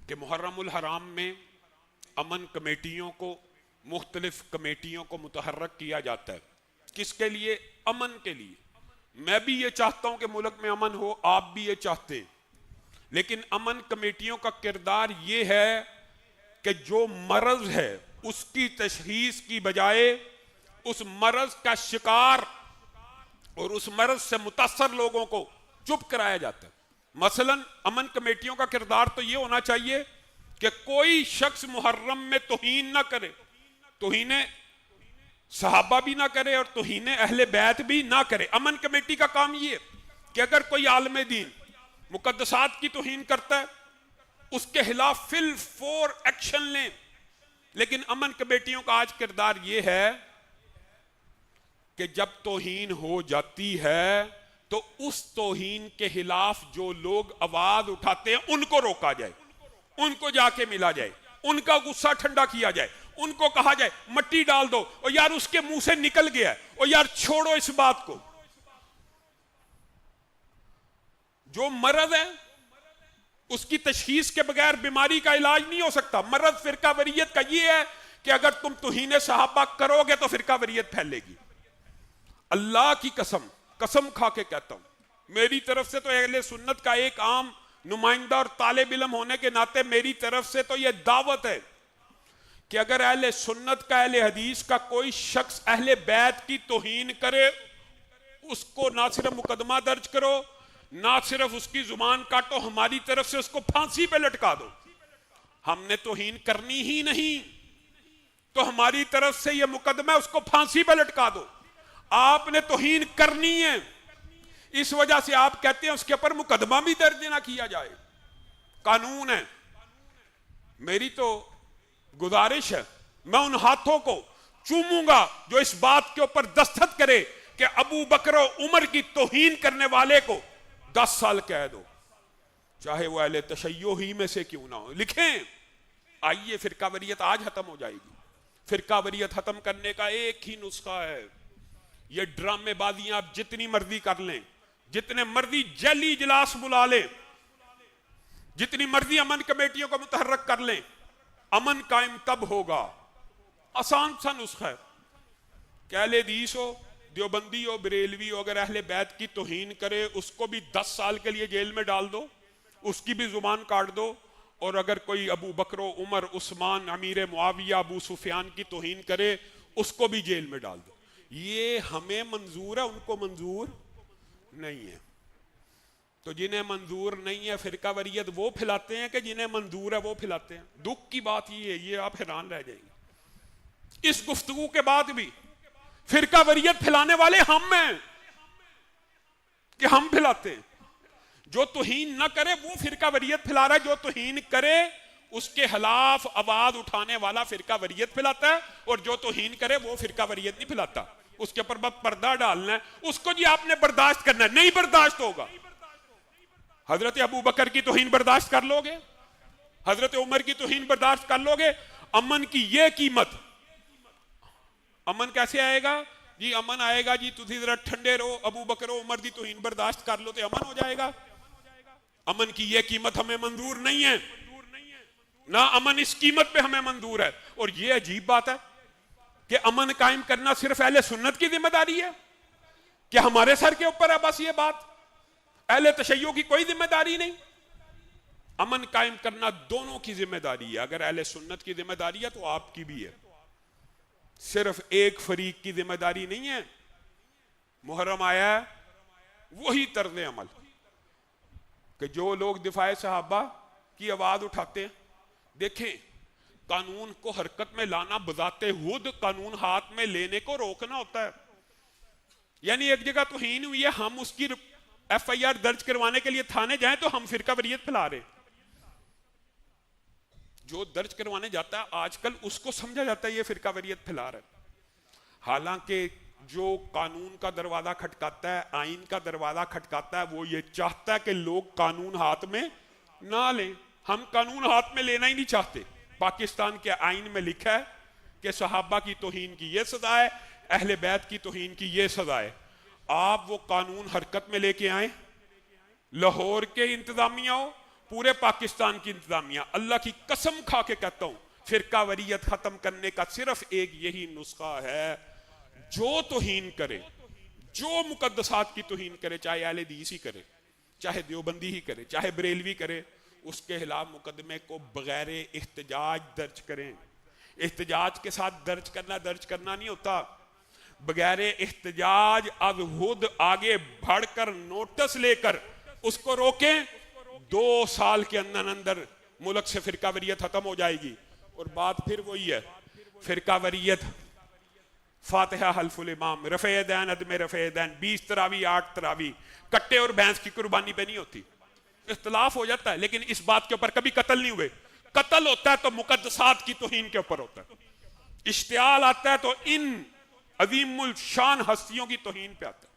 कि मुहर्रमुल हराम में अमन कमेटियों को, मुख्तलिफ कमेटियों को मुतहर्रक किया जाता है। किसके लिए? अमन के लिए। मैं भी ये चाहता हूं कि मुल्क में अमन हो, आप भी ये चाहते हैं, लेकिन अमन कमेटियों का किरदार ये है कि जो मरज है उसकी तशखीस की बजाय उस मरज का शिकार और उस मरज से मुतासर लोगों को चुप कराया जाता है। मसलन अमन कमेटियों का किरदार तो ये होना चाहिए कि कोई शख्स मुहर्रम में तौहीन ना करे, तौहीन सहाबा भी ना करे और तौहीन अहले बैत भी ना करे। अमन कमेटी का काम ये कि अगर कोई आलम दीन मुकद्दसात की तौहीन करता है उसके खिलाफ फिल फोर एक्शन लें। लेकिन अमन कमेटियों का आज किरदार ये है कि जब तौहीन हो जाती है तो उस तौहीन के खिलाफ जो लोग आवाज उठाते हैं उनको रोका जाए, उनको जाके मिला जाए, उनका गुस्सा ठंडा किया जाए, उनको कहा जाए मट्टी डाल दो, और यार उसके मुंह से निकल गया, और यार छोड़ो इस बात को। जो मरद है उसकी तशखीस के बगैर बीमारी का इलाज नहीं हो सकता। मरद फिरका वरीयत का ये है कि अगर तुम तौहीन सहाबा करोगे तो फिरका वरीयत फैलेगी। अल्लाह की कसम, कसम खा के कहता हूं, मेरी तरफ से तो अहले सुन्नत का एक आम नुमाइंदा और तालिब इल्म होने के नाते मेरी तरफ से तो यह दावत है कि अगर अहले सुन्नत का, अहले हदीस का कोई शख्स अहले बैत की तौहीन करे, उसको ना सिर्फ मुकदमा दर्ज करो, ना सिर्फ उसकी जुबान काटो, हमारी तरफ से उसको फांसी पे लटका दो। हमने तौहीन करनी ही नहीं तो हमारी तरफ से यह मुकदमा उसको फांसी पे लटका दो। आपने तौहीन करनी है, इस वजह से आप कहते हैं उसके ऊपर मुकदमा भी दर्ज ना किया जाए। कानून है। मेरी तो गुजारिश है, मैं उन हाथों को चूमूंगा जो इस बात के ऊपर दस्तखत करे कि अबू बकर और उमर की तौहीन करने वाले को 10 साल कैद हो, चाहे वो अहले तशय्यो ही में से क्यों ना हो। लिखें, आइए फिरका वरीयत आज खत्म हो जाएगी। फिरका वरीयत खत्म करने का एक ही नुस्खा है, ये ड्रामेबाजियां आप जितनी मर्जी कर लें, जितने मर्जी जली इजलास बुला लें, जितनी मर्जी अमन कमेटियों को मुतहर्रक कर लें, अमन कायम तब होगा। आसान सा नुस्खा है कि अहले हदीस हो, देवबंदी हो, बरेलवी हो, अगर अहले बैत की तौहीन करे उसको भी 10 साल के लिए जेल में डाल दो, उसकी भी जुबान काट दो। और अगर कोई अबू बकर, उमर, उस्मान, अमीर मुआविया, अबू सुफियान की तौहीन करे उसको भी जेल में डाल दो। ये हमें मंजूर है, उनको मंजूर नहीं है। तो जिन्हें मंजूर नहीं है फिरका वरीयत वो फैलाते हैं कि जिन्हें मंजूर है वो फैलाते हैं। दुख की बात ये है, ये आप हैरान रह जाएंगे, इस गुफ्तगू के बाद भी फिरका वरीयत फैलाने वाले हम हैं कि हम फैलाते हैं। जो तौहीन ना करे वो फिरका वरीयत फैला रहा है, जो तौहीन करे उसके खिलाफ आवाज उठाने वाला फिरका वरीयत फैलाता है, और जो तौहीन करे वो फिरका वरीयत नहीं फैलाता। उसके ऊपर बस पर्दा डालना है, उसको जी आपने बर्दाश्त करना है, नहीं बर्दाश्त होगा। हजरत अबू बकर की तौहीन बर्दाश्त कर लोगे, हजरत उमर की तौहीन बर्दाश्त कर लोगे, अमन की ये कीमत। अमन कैसे आएगा जी? अमन आएगा जी तुसी जरा ठंडे रहो, अबू बकर उमर की तौहीन बर्दाश्त कर लो तो अमन हो जाएगा। अमन की ये कीमत हमें मंजूर नहीं है, ना अमन इस कीमत पे हमें मंजूर है। और ये अजीब बात है कि अमन कायम करना सिर्फ अहले सुन्नत की जिम्मेदारी है, कि हमारे सर के ऊपर है बस ये बात, अहले तशय्यो की कोई जिम्मेदारी नहीं। अमन कायम करना दोनों की जिम्मेदारी है। अगर अहले सुन्नत की जिम्मेदारी है तो आपकी भी है, सिर्फ एक फरीक की जिम्मेदारी नहीं है। मुहर्रम आया है, वही तर्ज अमल कि जो लोग दिफाए सहाबा की आवाज उठाते हैं, देखें कानून को हरकत में लाना बजाते खुद कानून हाथ में लेने को रोकना होता है। यानी एक जगह तौहीन हुई है, हम उसकी FIR दर्ज करवाने के लिए थाने जाएं तो हम फिरका वरीयत फैला रहे। जो दर्ज करवाने जाता है आजकल उसको समझा जाता है ये फिरका वरीयत फैला रहा है। हालांकि जो कानून का दरवाजा खटकाता है, आइन का दरवाजा खटकाता है, वो ये चाहता है कि लोग कानून हाथ में ना लें। हम कानून हाथ में लेना ही नहीं चाहते। पाकिस्तान के आइन में लिखा है कि सहाबा की तौहीन की ये सजा है, अहले बैत की तौहीन की ये सजा है। आप वो कानून हरकत में लेके आए, लाहौर के इंतजामिया हो, पूरे पाकिस्तान की इंतजामिया, अल्लाह की कसम खा के कहता हूं, फिरका वरीयत खत्म करने का सिर्फ एक यही नुस्खा है, जो तौहीन करे, जो मुकद्दसात की तौहीन करे, चाहे अहले हदीस ही करे, चाहे देवबंदी ही करे, चाहे बरेलवी करे, उसके खिलाफ मुकदमे को बगैर इख्तिजाज दर्ज करें। इख्तिजाज के साथ दर्ज करना नहीं होता, बगैर इख्तिजाज अब खुद आगे बढ़कर नोटिस लेकर उसको रोकें, 2 साल के अंदर अंदर मुल्क से फिरका वरीयत खत्म हो जाएगी। और बात फिर वही है, फिरका वरीयत, फातिहा हल्फुल इमाम, रफ़े दैन, अदम रफ़े दैन, 20 तरावी 8 तरावी, कट्टे और भैंस की कुर्बानी पे नहीं होती। इख्तिलाफ हो जाता है लेकिन इस बात के ऊपर कभी कत्ल नहीं हुए। कत्ल होता है तो मुकद्दसात की तौहीन के ऊपर होता है, इश्तियाल आता है तो इन अजीमुल शान हस्तियों की तौहीन पे आता है।